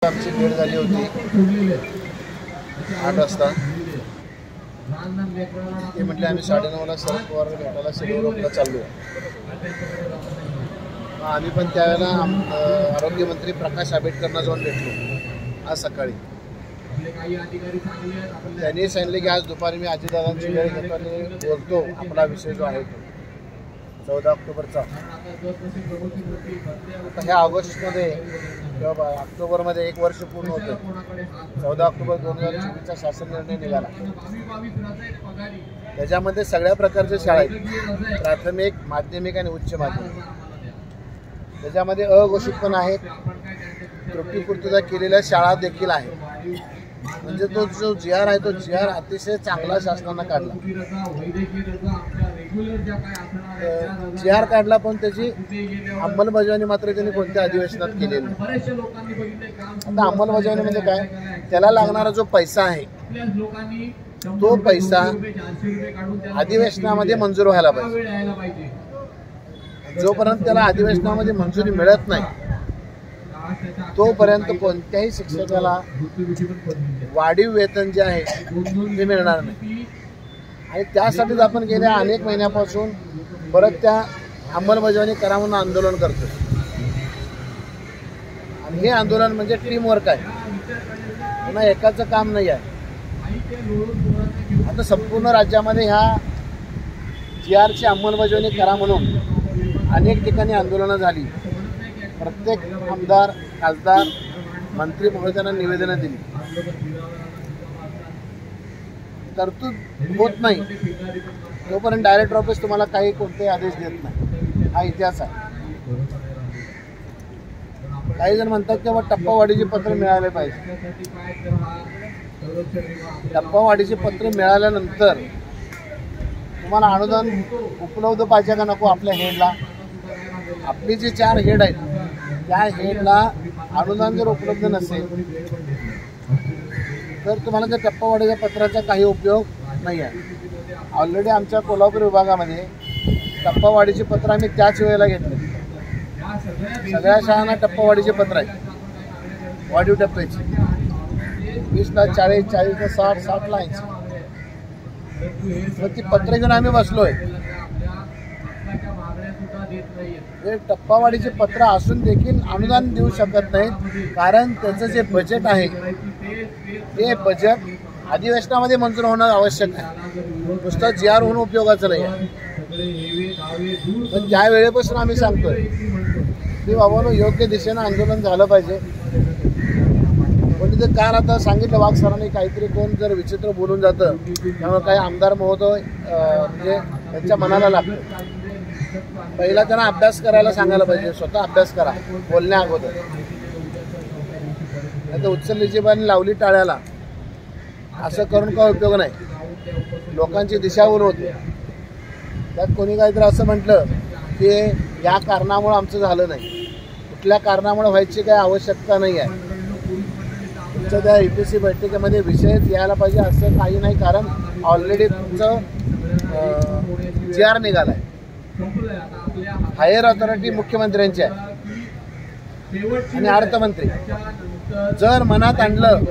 आमची भेट झाली होती 8 वाजता। ते म्हटले आम्ही 9:30ला शरद पवार भेटायला शिरोडला चाललो। आम्ही पण त्यावेळेला आरोग्यमंत्री प्रकाश आंबेडकरांना जाऊन भेटलो आज सकाळी। त्यांनी सांगितले की आज दुपारी मी अजितदादांची वेळ घेतो आणि बोलतो आपला विषय जो आहे 14 ऑक्टोबरचा। ह्या ऑगस्टमध्ये किंवा ऑक्टोबरमध्ये 1 वर्ष पूर्ण होतं। 14 ऑक्टोबर 2024चा शासन निर्णय निघाला। त्याच्यामध्ये सगळ्या प्रकारच्या शाळा आहेत, प्राथमिक, माध्यमिक आणि उच्च माध्यमिक। त्याच्यामध्ये अघोषित पण आहेत, त्रुटीपूर्तता केलेल्या शाळा देखील आहेत। म्हणजे तो जो GR आहे तो GR अतिशय चांगला शासनानं काढला। GR काढला पण त्याची अंमलबजावणी मात्र त्यांनी कोणत्या अधिवेशनात केलेली नाही। आता अंमलबजावणी म्हणजे काय, त्याला लागणारा जो पैसा आहे तो पैसा अधिवेशनामध्ये मंजूर व्हायला पाहिजे। जोपर्यंत त्याला अधिवेशनामध्ये मंजुरी मिळत नाही तोपर्यंत कोणत्याही शिक्षकाला वाढीव वेतन जे आहे ते मिळणार नाही। आणि त्यासाठीच आपण गेल्या अनेक महिन्यापासून परत त्या अंमलबजावणी करा म्हणून आंदोलन करतो। आणि हे आंदोलन म्हणजे टीम वर्क आहे, पुन्हा एकाचं काम नाही आहे। आता संपूर्ण राज्यामध्ये ह्या GRची अंमलबजावणी करा म्हणून अनेक ठिकाणी आंदोलनं झाली। प्रत्येक आमदार, खासदार, मंत्री महोदयांना निवेदनं दिली, तरतूद होत नाही तोपर्यंत डायरेक्टर ऑफिस तुम्हाला काही कोणतेही आदेश देत नाही। हा इतिहास आहे। काही जण म्हणतात की बाबा टप्पावाढीचे पत्र मिळाले पाहिजे। टप्पावाढीचे पत्र मिळाल्यानंतर तुम्हाला अनुदान उपलब्ध पाहिजे का नको आपल्या हेडला? आपली जी 4 हेड आहेत त्या हेडला अनुदान जर उपलब्ध नसेल तर तुम्हाला त्या टप्पावाढीच्या पत्राचा काही उपयोग नाही आहे। ऑलरेडी आमच्या कोल्हापूर विभागामध्ये टप्पावाढीचे पत्र आम्ही त्याच वेळेला घेतले। सगळ्या शाळांना टप्पावाढीचे पत्र आहेत, वाढीव टप्प्याची 20ला 40, 40ला 60, 60ला 80। मग ती पत्र घेऊन आम्ही बसलोय। हे टप्पावाढीचे पत्र असून देखील अनुदान देऊ शकत नाहीत, कारण त्याचं जे बजेट आहे ते बजेट अधिवेशनामध्ये मंजूर होणं आवश्यक आहे। नुसतं GR होणं उपयोगाचं नाही आहे। पण त्या वेळेपासून आम्ही सांगतोय की बाबांनो योग्य दिशेनं आंदोलन झालं पाहिजे। पण तिथे काल आता सांगितलं वाघ सरांनी काहीतरी कोण जर विचित्र बोलून जातं त्यामुळे काही आमदार महोदय म्हणजे त्यांच्या मनाला लागतं। पहिला त्यांना अभ्यास करायला सांगायला पाहिजे, स्वतः अभ्यास करा बोलण्या अगोदर। नाही तर उचलली जीभाने लावली टाळ्याला असं करून काय उपयोग नाही। लोकांची दिशाभूल होते। त्यात कोणी काहीतरी असं म्हटलं की या कारणामुळे आमचं झालं नाही, कुठल्या कारणामुळे व्हायची काही आवश्यकता नाही आहे। तुमच्या त्या EPC बैठकीमध्ये विषयच यायला पाहिजे असं काही नाही, कारण ऑलरेडी तुमचं GR निघाला आहे। हायर ऑथॉरिटी मुख्यमंत्र्यांची आहे आणि अर्थमंत्री जर मनात आणलं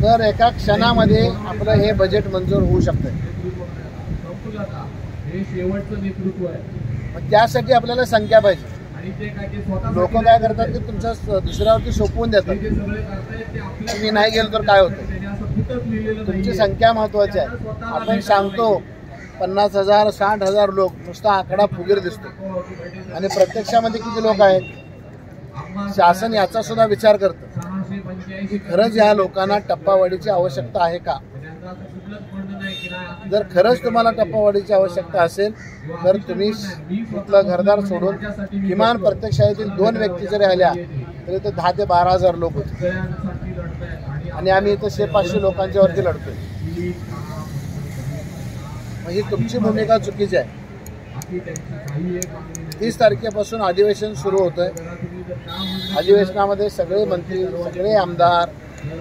तर एका क्षणामध्ये आपलं हे बजेट मंजूर होऊ शकतं। मग त्यासाठी आपल्याला संख्या पाहिजे। लोक काय करतात की तुमच्या दुसऱ्यावरती सोपवून देतात, तुम्ही नाही गेलो तर काय होतं। तुमची संख्या महत्वाची आहे। आपण सांगतो 50,000 60,000 लोक, नुसता आकडा फुगीर दिसतो आणि प्रत्यक्षामध्ये किती लोक आहेत शासन याचा सुद्धा विचार करतं की खरंच या लोकांना टप्पावाढीची आवश्यकता आहे का। जर खरंच तुम्हाला टप्पावाढीची आवश्यकता असेल तर तुम्ही तिथलं घरदार सोडून किमान प्रत्येक शाळेतील 2 व्यक्ती जरी आल्या तरी ते 10 ते 12,000 लोक होते आणि आम्ही इथं 500 लोकांच्यावरती लढतोय। ही तुमची भूमिका चुकीची आहे। 30 तारखेपासून अधिवेशन सुरू होतंय। अधिवेशनामध्ये सगळे मंत्री, सगळे आमदार,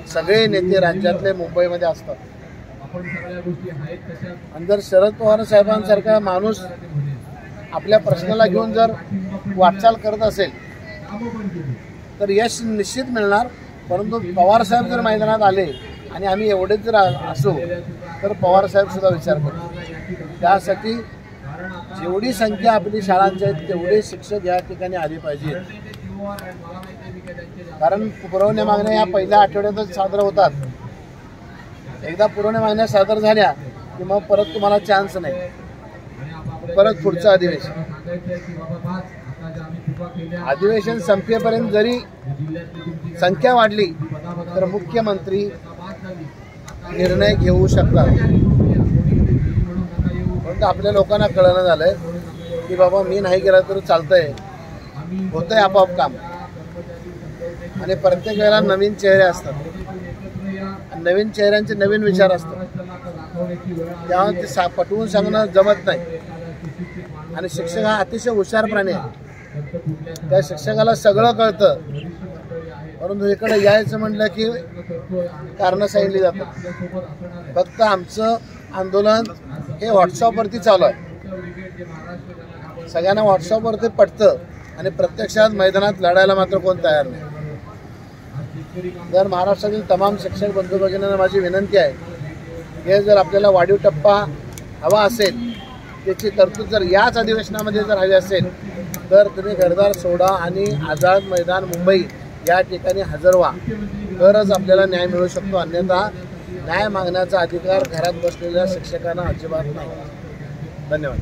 सगळे नेते राज्यातले मुंबईमध्ये असतात। आणि जर शरद पवार साहेबांसारखा माणूस आपल्या प्रश्नाला घेऊन जर वाटचाल करत असेल तर यश निश्चित मिळणार. परंतु पवारसाहेब जर मैदानात आले आणि आम्ही एवढेच जर असू तर पवारसाहेबसुद्धा विचार करतो. त्यासाठी जेवढी संख्या आपली शाळांची आहेत तेवढे शिक्षक या ठिकाणी आले पाहिजेत. कारण पुरवण्या मागण्या या पहिल्या आठवड्यातच सादर होतात. एकदा पुरवण्या मागण्या सादर झाल्या की मग परत तुम्हाला चान्स नाही, परत पुढचं अधिवेशन संपेपर्यंत जरी संख्या वाढली तर मुख्यमंत्री निर्णय घेऊ शकतात. परंतु आपल्या लोकांना कळणं झालंय की बाबा मी नाही गेला तर चालतंय, होतंय आपोआप काम. आणि प्रत्येक वेळेला नवीन चेहरे असतात, नवीन चेहऱ्यांचे नवीन विचार असतात. त्यामुळे ते पटवून सांगणं जमत नाही. आणि शिक्षक हा अतिशय हुशार प्राणी आहे. त्या शिक्षकाला सगळं कळतं, परंतु इकडे यायचं म्हटलं की कारणं सांगितली जातात. फक्त आमचं आंदोलन हे व्हॉट्सअपवरती चालू आहे. सगळ्यांना व्हॉट्सअपवरती पटतं आणि प्रत्यक्षात मैदानात लढायला मात्र कोण तयार नाही. जर महाराष्ट्रातील तमाम शिक्षक बंधू भगिनींना माझी विनंती आहे, हे जर आपल्याला वाढीव टप्पा हवा असेल, त्याची तरतूद जर याच अधिवेशनामध्ये जर हवी असेल तर तुम्ही घरदार सोडा आणि आझाद मैदान मुंबई या ठिकाणी हजर व्हा, तरच आपल्याला न्याय मिळू शकतो. अन्यथा न्याय मागण्याचा अधिकार घरात बसलेल्या शिक्षकांना अजिबात नाही. धन्यवाद.